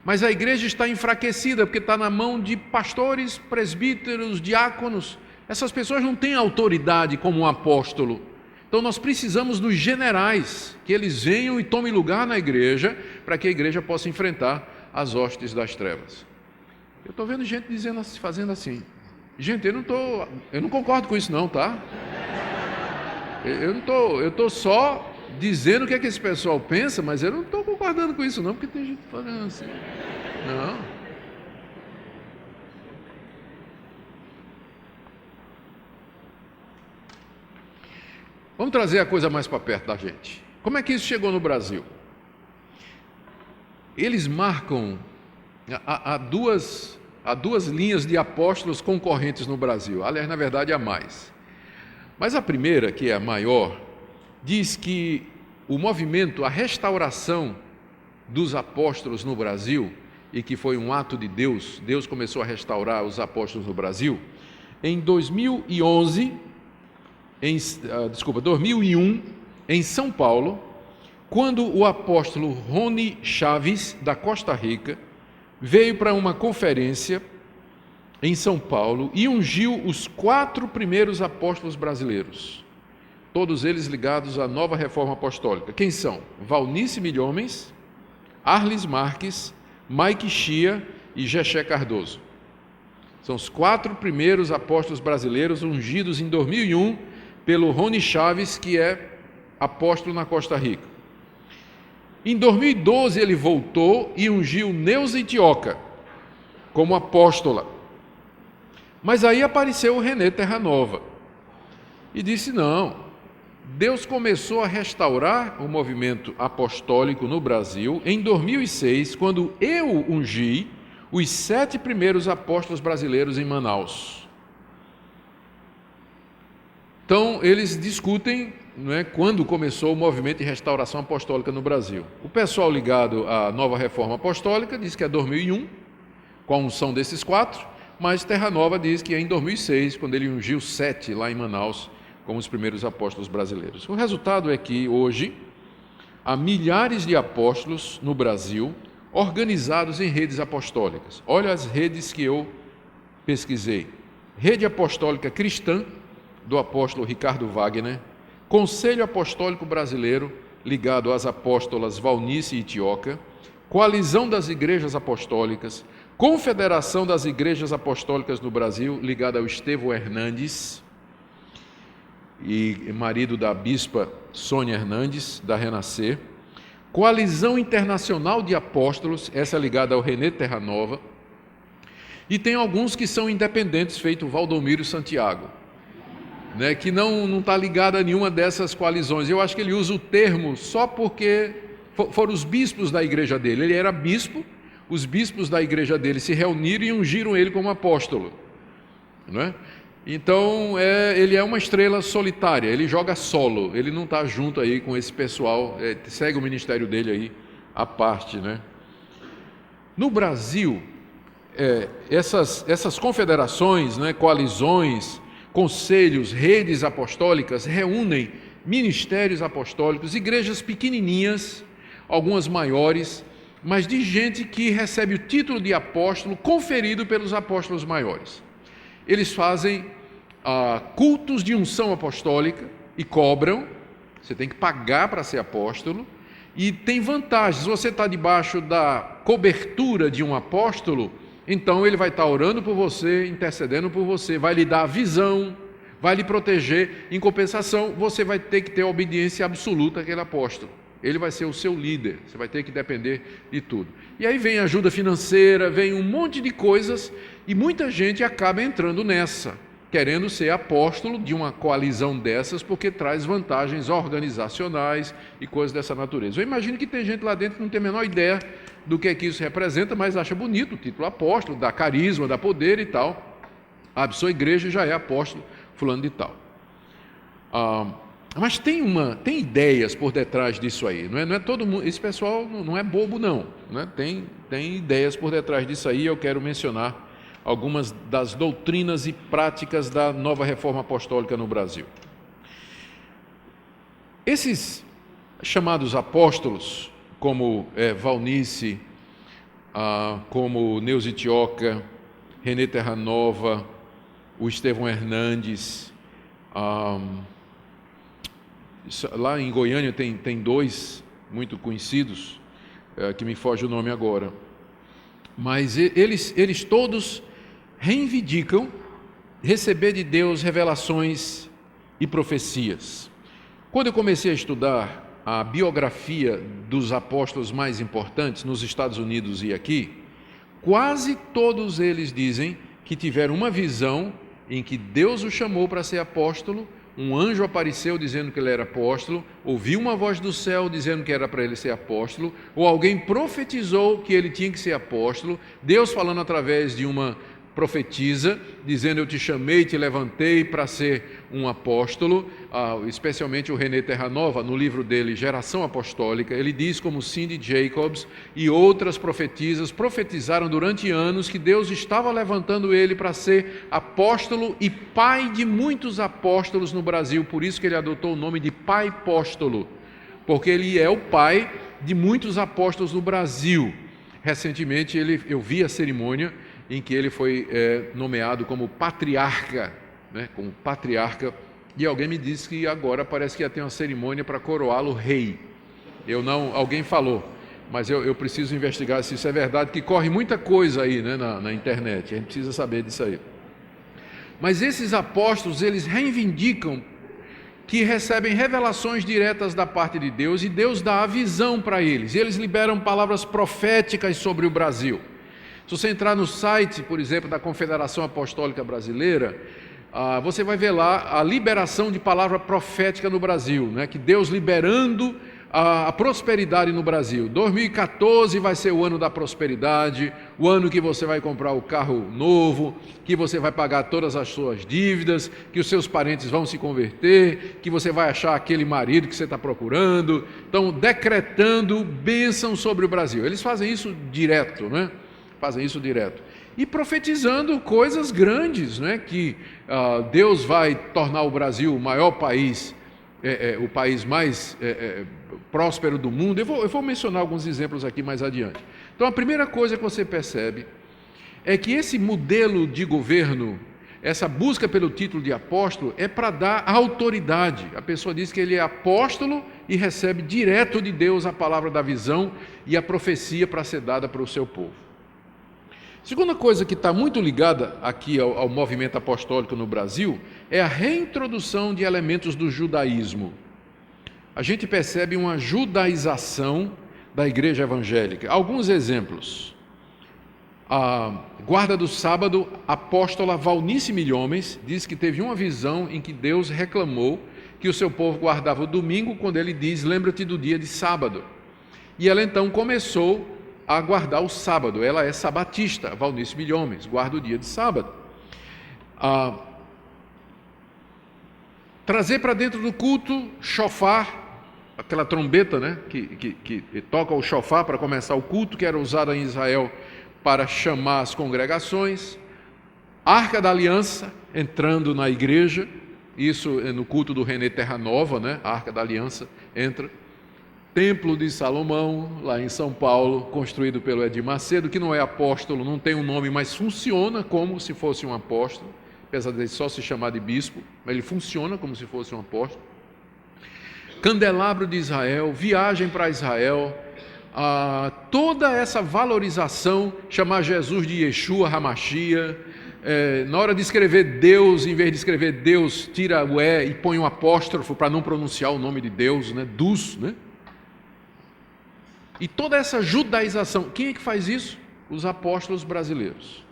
Mas a igreja está enfraquecida, porque está na mão de pastores, presbíteros, diáconos. Essas pessoas não têm autoridade como um apóstolo. Então nós precisamos dos generais, que eles venham e tomem lugar na igreja, para que a igreja possa enfrentar as hostes das trevas. Eu estou vendo gente dizendo, fazendo assim. Gente, eu não concordo com isso não, tá? Eu estou só dizendo o que é que esse pessoal pensa, mas eu não estou concordando com isso não, porque tem gente falando assim. Não. Vamos trazer a coisa mais para perto da gente. Como é que isso chegou no Brasil? Eles marcam há duas linhas de apóstolos concorrentes no Brasil. Aliás, na verdade, há mais. Mas a primeira, que é a maior, diz que o movimento, a restauração dos apóstolos no Brasil, e que foi um ato de Deus, Deus começou a restaurar os apóstolos no Brasil, em 2001, em São Paulo, quando o apóstolo Rony Chaves, da Costa Rica, veio para uma conferência em São Paulo e ungiu os 4 primeiros apóstolos brasileiros, todos eles ligados à nova reforma apostólica. Quem são? Valnice Milhomens, Arles Marques, Mike Chia e Geché Cardoso. São os 4 primeiros apóstolos brasileiros ungidos em 2001 pelo Rony Chaves, que é apóstolo na Costa Rica. Em 2012 ele voltou e ungiu Neuza Itioca como apóstola. Mas aí apareceu o René Terranova e disse: não, Deus começou a restaurar o movimento apostólico no Brasil em 2006, quando eu ungi os 7 primeiros apóstolos brasileiros em Manaus. Então, eles discutem, não é, quando começou o movimento de restauração apostólica no Brasil. O pessoal ligado à nova reforma apostólica diz que é 2001, com a unção desses 4, mas Terranova diz que é em 2006, quando ele ungiu 7 lá em Manaus, como os primeiros apóstolos brasileiros. O resultado é que hoje há milhares de apóstolos no Brasil organizados em redes apostólicas. Olha as redes que eu pesquisei: Rede Apostólica Cristã, do apóstolo Ricardo Wagner; Conselho Apostólico Brasileiro, ligado às apóstolas Valnice e Itioca; Coalizão das Igrejas Apostólicas; Confederação das Igrejas Apostólicas no Brasil, ligada ao Estevão Hernandes, e marido da bispa Sônia Hernandes, da Renascer; Coalizão Internacional de Apóstolos, essa é ligada ao René Terranova, e tem alguns que são independentes, feito Valdomiro Santiago, né, que não está ligado a nenhuma dessas coalizões. Eu acho que ele usa o termo só porque foram os bispos da igreja dele. Ele era bispo, os bispos da igreja dele se reuniram e ungiram ele como apóstolo, não é? Então, ele é uma estrela solitária, ele joga solo, ele não está junto aí com esse pessoal, segue o ministério dele aí à parte, né? No Brasil, essas confederações, né, coalizões, conselhos, redes apostólicas reúnem ministérios apostólicos, igrejas pequenininhas, algumas maiores, mas de gente que recebe o título de apóstolo conferido pelos apóstolos maiores. Eles fazem cultos de unção apostólica e cobram, você tem que pagar para ser apóstolo, e tem vantagens. Se você está debaixo da cobertura de um apóstolo, então ele vai estar orando por você, intercedendo por você, vai lhe dar a visão, vai lhe proteger. Em compensação, você vai ter que ter a obediência absoluta àquele apóstolo. Ele vai ser o seu líder, você vai ter que depender de tudo. E aí vem ajuda financeira, vem um monte de coisas, e muita gente acaba entrando nessa, querendo ser apóstolo de uma coalizão dessas, porque traz vantagens organizacionais e coisas dessa natureza. Eu imagino que tem gente lá dentro que não tem a menor ideia do que é que isso representa, mas acha bonito o título apóstolo, dá carisma, dá poder e tal. A sua igreja já é apóstolo fulano de tal. Mas tem ideias por detrás disso aí, não é todo mundo, esse pessoal não é bobo não, né? Tem ideias por detrás disso aí. Eu quero mencionar algumas das doutrinas e práticas da nova reforma apostólica no Brasil. Esses chamados apóstolos, como Valnice, como Neuza Tioca, Renê Terranova, o Estevão Hernandes. Lá em Goiânia tem dois muito conhecidos, que me foge o nome agora. Mas eles todos reivindicam receber de Deus revelações e profecias. Quando eu comecei a estudar a biografia dos apóstolos mais importantes nos Estados Unidos e aqui, quase todos eles dizem que tiveram uma visão em que Deus o chamou para ser apóstolo, um anjo apareceu dizendo que ele era apóstolo, ouviu uma voz do céu dizendo que era para ele ser apóstolo, ou alguém profetizou que ele tinha que ser apóstolo, Deus falando através de uma profetisa, dizendo: eu te chamei, te levantei para ser um apóstolo. Especialmente o Renê Terranova, no livro dele Geração Apostólica, ele diz como Cindy Jacobs e outras profetisas profetizaram durante anos que Deus estava levantando ele para ser apóstolo e pai de muitos apóstolos no Brasil. Por isso que ele adotou o nome de Pai Apóstolo, porque ele é o pai de muitos apóstolos no Brasil. Recentemente eu vi a cerimônia em que ele foi nomeado como patriarca, como patriarca, e alguém me disse que agora parece que ia ter uma cerimônia para coroá-lo rei. Alguém falou, mas eu preciso investigar se isso é verdade, que corre muita coisa aí, na internet, a gente precisa saber disso aí. Mas esses apóstolos, eles reivindicam que recebem revelações diretas da parte de Deus, e Deus dá a visão para eles, e eles liberam palavras proféticas sobre o Brasil. Se você entrar no site, por exemplo, da Confederação Apostólica Brasileira, você vai ver lá a liberação de palavra profética no Brasil, que Deus liberando a prosperidade no Brasil. 2014 vai ser o ano da prosperidade, o ano que você vai comprar o carro novo, que você vai pagar todas as suas dívidas, que os seus parentes vão se converter, que você vai achar aquele marido que você está procurando. Então, decretando bênção sobre o Brasil. Eles fazem isso direto, Fazem isso direto. E profetizando coisas grandes, que Deus vai tornar o Brasil o maior país, o país mais próspero do mundo. Eu vou mencionar alguns exemplos aqui mais adiante. Então, a primeira coisa que você percebe é que esse modelo de governo, essa busca pelo título de apóstolo, é para dar autoridade. A pessoa diz que ele é apóstolo e recebe direto de Deus a palavra da visão e a profecia para ser dada para o seu povo. Segunda coisa que está muito ligada aqui ao movimento apostólico no Brasil é a reintrodução de elementos do judaísmo. A gente percebe uma judaização da igreja evangélica. Alguns exemplos. A guarda do sábado, a apóstola Valnice Milhomens, diz que teve uma visão em que Deus reclamou que o seu povo guardava o domingo, quando ele diz: lembra-te do dia de sábado. E ela então começou a guardar o sábado. Ela é sabatista, Valnice Milhomens, guarda o dia de sábado. Trazer para dentro do culto shofar, aquela trombeta, que toca o shofar para começar o culto, que era usada em Israel para chamar as congregações. Arca da Aliança entrando na igreja, isso é no culto do Renê Terranova, a Arca da Aliança entra. Templo de Salomão, lá em São Paulo, construído pelo Edir Macedo, que não é apóstolo, não tem um nome, mas funciona como se fosse um apóstolo, apesar de ele só se chamar de bispo, mas ele funciona como se fosse um apóstolo. Candelabro de Israel, viagem para Israel, toda essa valorização, chamar Jesus de Yeshua HaMashiach, na hora de escrever Deus, em vez de escrever Deus, tira o E e põe um apóstrofo para não pronunciar o nome de Deus, Dus, E toda essa judaização, quem é que faz isso? Os apóstolos brasileiros.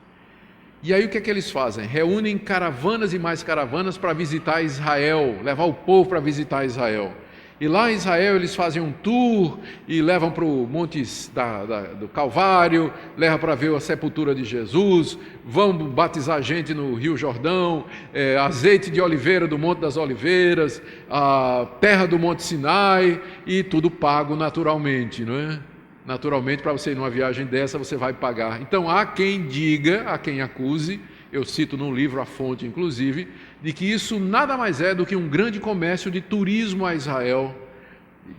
E aí o que é que eles fazem? Reúnem caravanas e mais caravanas para visitar Israel, levar o povo para visitar Israel. E lá em Israel eles fazem um tour e levam para o Monte do Calvário, levam para ver a sepultura de Jesus, vão batizar gente no Rio Jordão, azeite de oliveira do Monte das Oliveiras, a terra do Monte Sinai, e tudo pago naturalmente, Naturalmente, para você ir numa viagem dessa, você vai pagar. Então, há quem diga, há quem acuse, eu cito num livro a fonte, inclusive, de que isso nada mais é do que um grande comércio de turismo a Israel,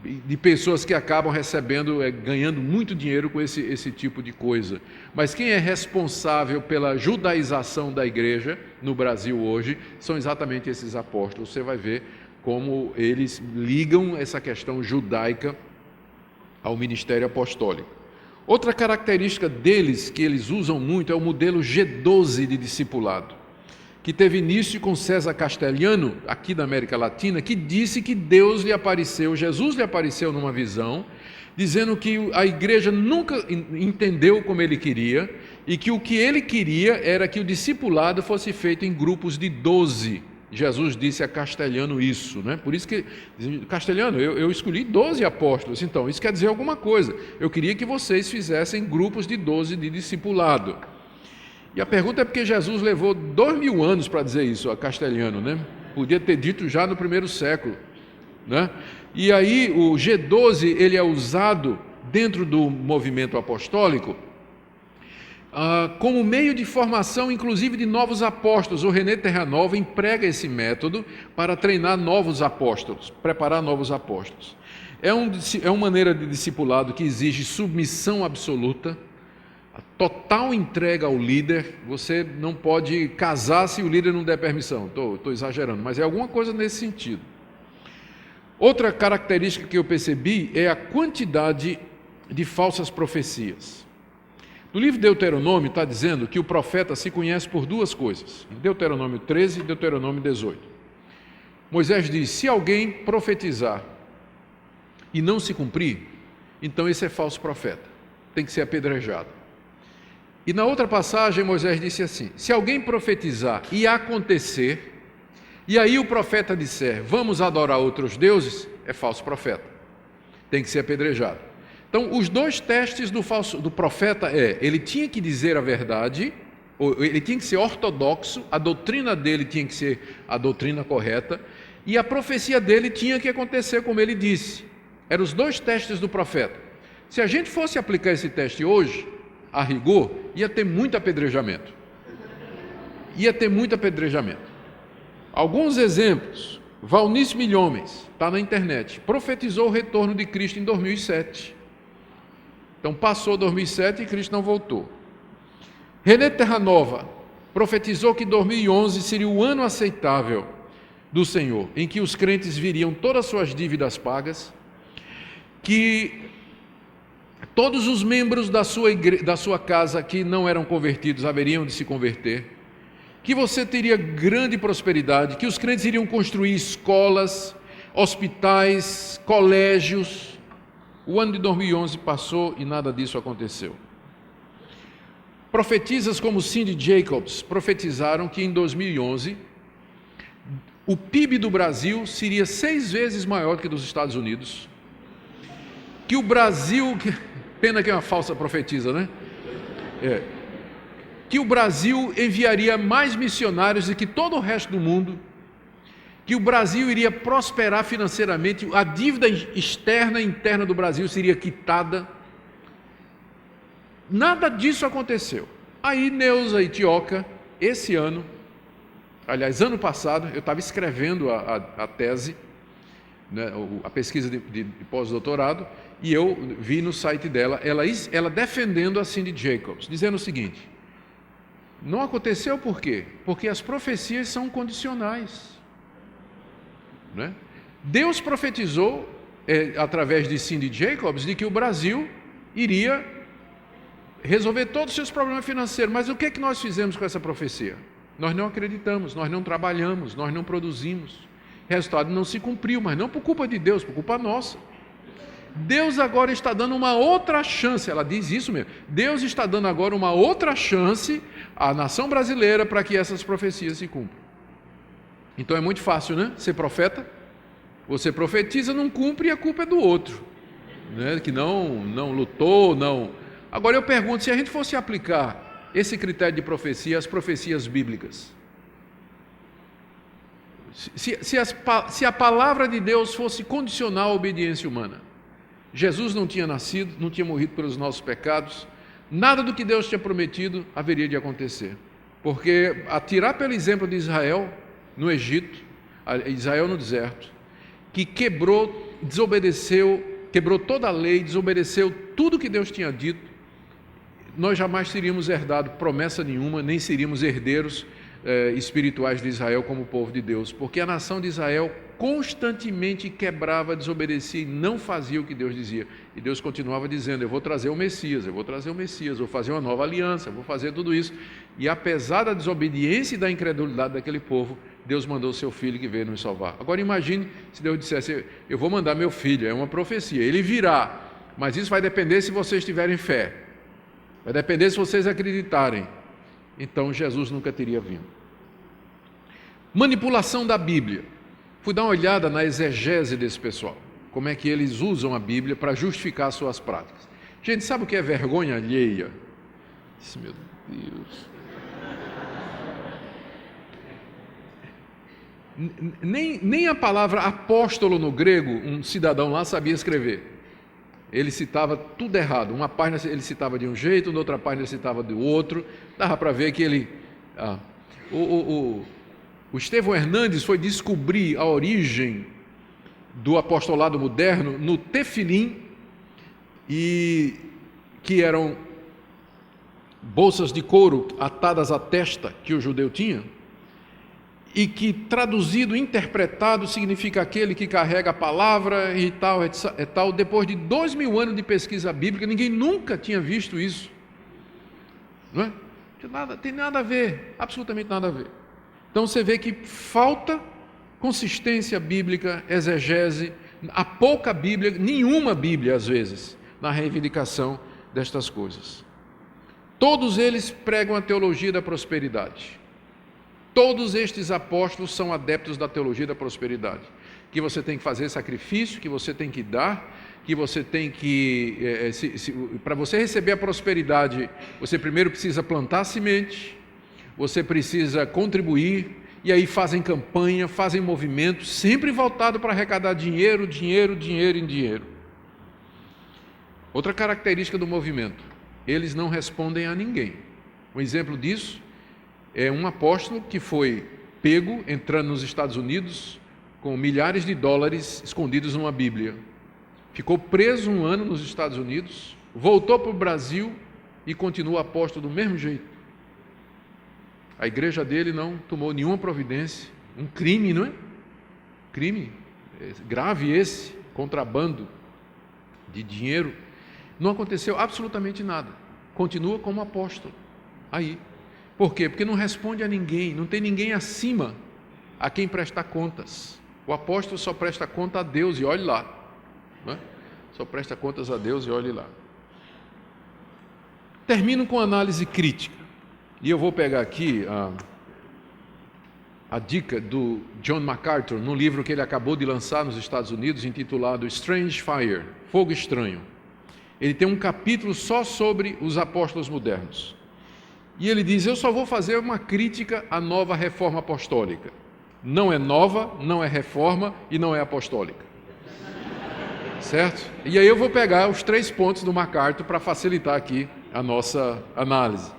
de pessoas que acabam recebendo, ganhando muito dinheiro com esse tipo de coisa. Mas quem é responsável pela judaização da igreja no Brasil hoje são exatamente esses apóstolos. Você vai ver como eles ligam essa questão judaica ao ministério apostólico. Outra característica deles, que eles usam muito, é o modelo G12 de discipulado, que teve início com César Castelhano, aqui da América Latina, que disse que Deus lhe apareceu, Jesus lhe apareceu numa visão, dizendo que a igreja nunca entendeu como ele queria, e que o que ele queria era que o discipulado fosse feito em grupos de 12. Jesus disse a Castelhano isso, né? Por isso que, Castelhano, eu escolhi 12 apóstolos, então isso quer dizer alguma coisa. Eu queria que vocês fizessem grupos de 12 de discipulado. E a pergunta é porque Jesus levou 2000 anos para dizer isso a Castelhano, né? Podia ter dito já no primeiro século, né? E aí o G12 ele é usado dentro do movimento apostólico como meio de formação, inclusive de novos apóstolos. O René Terranova emprega esse método para treinar novos apóstolos, preparar novos apóstolos. É uma maneira de discipulado que exige submissão absoluta, a total entrega ao líder. Você não pode casar se o líder não der permissão. Estou exagerando, mas é alguma coisa nesse sentido. Outra característica que eu percebi é a quantidade de falsas profecias. No livro de Deuteronômio está dizendo que o profeta se conhece por duas coisas. Em Deuteronômio 13 e Deuteronômio 18. Moisés diz: se alguém profetizar e não se cumprir, então esse é falso profeta, tem que ser apedrejado. E na outra passagem Moisés disse assim: se alguém profetizar e acontecer, e aí o profeta disser, vamos adorar outros deuses, é falso profeta, tem que ser apedrejado. Então, os dois testes do profeta ele tinha que dizer a verdade, ele tinha que ser ortodoxo, a doutrina dele tinha que ser a doutrina correta, e a profecia dele tinha que acontecer como ele disse. Eram os dois testes do profeta. Se a gente fosse aplicar esse teste hoje, a rigor, ia ter muito apedrejamento. Alguns exemplos. Valnice Milhomens, está na internet, profetizou o retorno de Cristo em 2007. Então passou 2007 e Cristo não voltou. René Terranova profetizou que 2011 seria o ano aceitável do Senhor, em que os crentes viriam todas as suas dívidas pagas, que todos os membros da sua casa que não eram convertidos haveriam de se converter, que você teria grande prosperidade, que os crentes iriam construir escolas, hospitais, colégios. O ano de 2011 passou e nada disso aconteceu. Profetisas como Cindy Jacobs profetizaram que em 2011 o PIB do Brasil seria 6 vezes maior que dos Estados Unidos, que o Brasil, pena que é uma falsa profetisa, né? Que o Brasil enviaria mais missionários do que todo o resto do mundo, que o Brasil iria prosperar financeiramente, a dívida externa e interna do Brasil seria quitada. Nada disso aconteceu. Aí Neuza Itioca, esse ano, aliás, ano passado, eu estava escrevendo a tese, né, a pesquisa de pós-doutorado, e eu vi no site dela, ela defendendo a Cindy Jacobs, dizendo o seguinte: não aconteceu por quê? Porque as profecias são condicionais. Né? Deus profetizou, através de Cindy Jacobs, de que o Brasil iria resolver todos os seus problemas financeiros. Mas o que é que nós fizemos com essa profecia? Nós não acreditamos, nós não trabalhamos, nós não produzimos. Resultado, não se cumpriu, mas não por culpa de Deus, por culpa nossa. Deus agora está dando uma outra chance, ela diz isso mesmo, Deus está dando agora uma outra chance à nação brasileira para que essas profecias se cumpram. Então é muito fácil, né? Ser profeta, você profetiza, não cumpre e a culpa é do outro, né? Que não lutou, não. Agora eu pergunto, se a gente fosse aplicar esse critério de profecia às profecias bíblicas, se a palavra de Deus fosse condicional à obediência humana, Jesus não tinha nascido, não tinha morrido pelos nossos pecados, nada do que Deus tinha prometido haveria de acontecer, porque atirar pelo exemplo de Israel no Egito, Israel no deserto, que quebrou desobedeceu, quebrou toda a lei, desobedeceu tudo que Deus tinha dito, nós jamais teríamos herdado promessa nenhuma, nem seríamos herdeiros espirituais de Israel como o povo de Deus, porque a nação de Israel constantemente quebrava, desobedecia e não fazia o que Deus dizia. E Deus continuava dizendo: eu vou trazer o Messias, vou fazer uma nova aliança, vou fazer tudo isso. E apesar da desobediência e da incredulidade daquele povo, Deus mandou o seu filho que veio nos salvar. Agora imagine se Deus dissesse: eu vou mandar meu filho, é uma profecia, ele virá, mas isso vai depender se vocês tiverem fé, vai depender se vocês acreditarem. Então Jesus nunca teria vindo. Manipulação da Bíblia. Fui dar uma olhada na exegese desse pessoal, como é que eles usam a Bíblia para justificar suas práticas. Gente, sabe o que é vergonha alheia? Meu Deus. Nem a palavra apóstolo no grego, um cidadão lá sabia escrever. Ele citava tudo errado. Uma página ele citava de um jeito, na outra página ele citava do outro. Dava para ver que ele... O Estevão Hernandes foi descobrir a origem do apostolado moderno no tefilim, e que eram bolsas de couro atadas à testa que o judeu tinha, e que traduzido, interpretado, significa aquele que carrega a palavra e tal, e tal. Depois de 2000 anos de pesquisa bíblica, ninguém nunca tinha visto isso. Não é? Tem nada a ver, absolutamente nada a ver. Então você vê que falta consistência bíblica, exegese, há pouca Bíblia, nenhuma Bíblia às vezes, na reivindicação destas coisas. Todos eles pregam a teologia da prosperidade. Todos estes apóstolos são adeptos da teologia da prosperidade, que você tem que fazer sacrifício, que você tem que dar, que você tem que... para você receber a prosperidade, você primeiro precisa plantar semente, você precisa contribuir, e aí fazem campanha, fazem movimento, sempre voltado para arrecadar dinheiro, dinheiro, dinheiro em dinheiro. Outra característica do movimento: eles não respondem a ninguém. Um exemplo disso é um apóstolo que foi pego entrando nos Estados Unidos com milhares de dólares escondidos numa Bíblia. Ficou preso 1 ano nos Estados Unidos, voltou para o Brasil e continua apóstolo do mesmo jeito. A igreja dele não tomou nenhuma providência. Um crime, não é? Crime grave esse, contrabando de dinheiro. Não aconteceu absolutamente nada. Continua como apóstolo. Aí. Por quê? Porque não responde a ninguém, não tem ninguém acima a quem prestar contas. O apóstolo só presta conta a Deus e olhe lá. Não é? Só presta contas a Deus e olhe lá. Termino com análise crítica. E eu vou pegar aqui a dica do John MacArthur, num livro que ele acabou de lançar nos Estados Unidos, intitulado Strange Fire, Fogo Estranho. Ele tem um capítulo só sobre os apóstolos modernos. E ele diz: eu só vou fazer uma crítica à nova reforma apostólica. Não é nova, não é reforma e não é apostólica. Certo? E aí eu vou pegar os 3 pontos do MacArthur para facilitar aqui a nossa análise.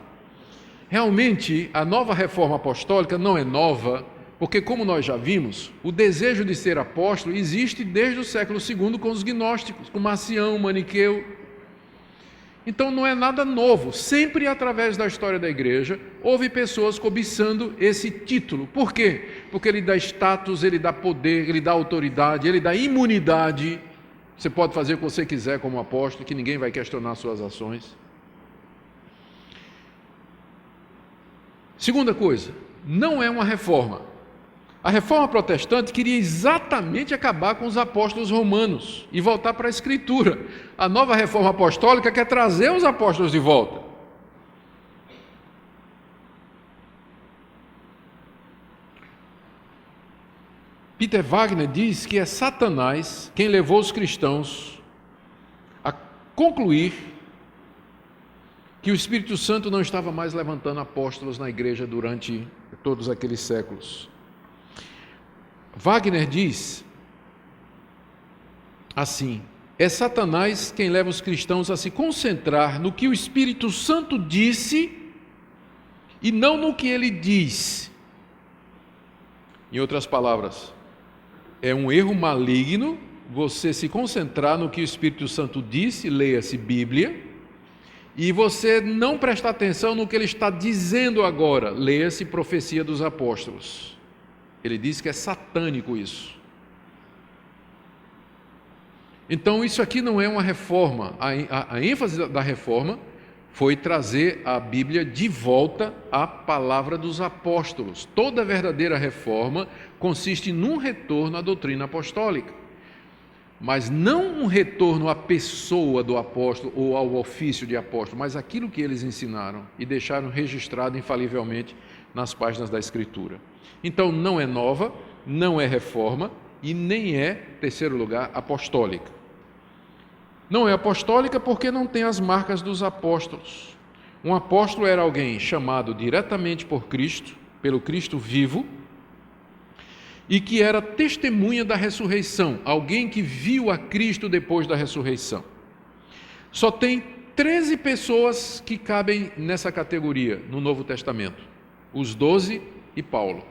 Realmente, a nova reforma apostólica não é nova, porque, como nós já vimos, o desejo de ser apóstolo existe desde o século II com os gnósticos, com Marcião, Maniqueu. Então não é nada novo. Sempre através da história da igreja houve pessoas cobiçando esse título. Por quê? Porque ele dá status, ele dá poder, ele dá autoridade, ele dá imunidade. Você pode fazer o que você quiser como apóstolo, que ninguém vai questionar suas ações. Segunda coisa, não é uma reforma. A reforma protestante queria exatamente acabar com os apóstolos romanos e voltar para a Escritura. A nova reforma apostólica quer trazer os apóstolos de volta. Peter Wagner diz que é Satanás quem levou os cristãos a concluir que o Espírito Santo não estava mais levantando apóstolos na igreja durante todos aqueles séculos. Wagner diz assim: é Satanás quem leva os cristãos a se concentrar no que o Espírito Santo disse e não no que ele diz. Em outras palavras, é um erro maligno você se concentrar no que o Espírito Santo disse, leia-se Bíblia, e você não prestar atenção no que ele está dizendo agora, leia-se Profecia dos Apóstolos. Ele diz que é satânico isso. Então isso aqui não é uma reforma, a ênfase da reforma foi trazer a Bíblia de volta à palavra dos apóstolos. Toda verdadeira reforma consiste num retorno à doutrina apostólica, mas não um retorno à pessoa do apóstolo ou ao ofício de apóstolo, mas aquilo que eles ensinaram e deixaram registrado infalivelmente nas páginas da Escritura. Então não é nova, não é reforma e nem é, em terceiro lugar, apostólica. Não é apostólica porque não tem as marcas dos apóstolos. Um apóstolo era alguém chamado diretamente por Cristo, pelo Cristo vivo, e que era testemunha da ressurreição, alguém que viu a Cristo depois da ressurreição. Só tem 13 pessoas que cabem nessa categoria no Novo Testamento, os 12 e Paulo.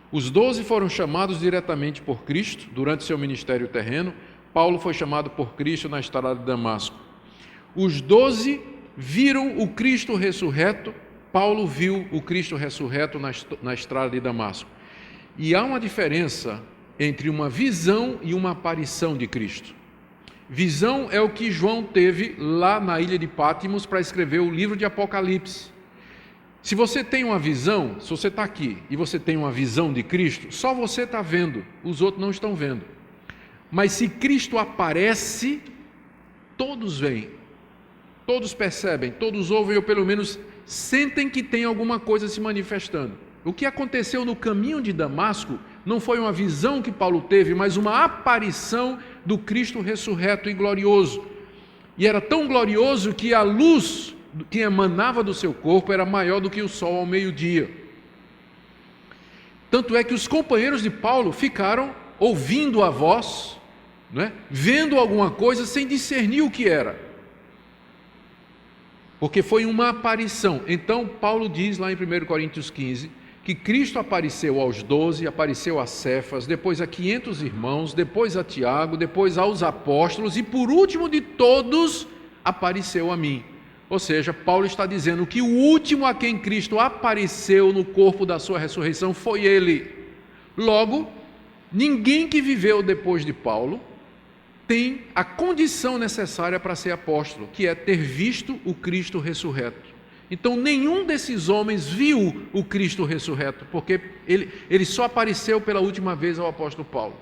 Os 12 foram chamados diretamente por Cristo durante seu ministério terreno. Paulo foi chamado por Cristo na estrada de Damasco. Os 12 viram o Cristo ressurreto, Paulo viu o Cristo ressurreto na estrada de Damasco. E há uma diferença entre uma visão e uma aparição de Cristo. Visão é o que João teve lá na ilha de Patmos para escrever o livro de Apocalipse. Se você tem uma visão, se você está aqui e você tem uma visão de Cristo, só você está vendo, os outros não estão vendo. Mas se Cristo aparece, todos veem, todos percebem, todos ouvem ou pelo menos sentem que tem alguma coisa se manifestando. O que aconteceu no caminho de Damasco não foi uma visão que Paulo teve, mas uma aparição do Cristo ressurreto e glorioso. E era tão glorioso que a luz que emanava do seu corpo era maior do que o sol ao meio-dia. Tanto é que os companheiros de Paulo ficaram ouvindo a voz, vendo alguma coisa sem discernir o que era, porque foi uma aparição. Então Paulo diz lá em 1 Coríntios 15 que Cristo apareceu aos 12, apareceu a Cefas, depois a 500 irmãos, depois a Tiago, depois aos apóstolos e por último de todos apareceu a mim. Ou seja, Paulo está dizendo que o último a quem Cristo apareceu no corpo da sua ressurreição foi ele. Logo, ninguém que viveu depois de Paulo tem a condição necessária para ser apóstolo, que é ter visto o Cristo ressurreto. Então nenhum desses homens viu o Cristo ressurreto, porque ele só apareceu pela última vez ao apóstolo Paulo.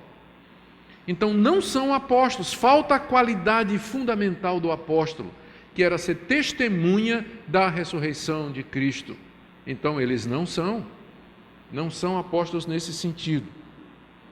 Então não são apóstolos, falta a qualidade fundamental do apóstolo, que era ser testemunha da ressurreição de Cristo. Então eles não são apóstolos nesse sentido.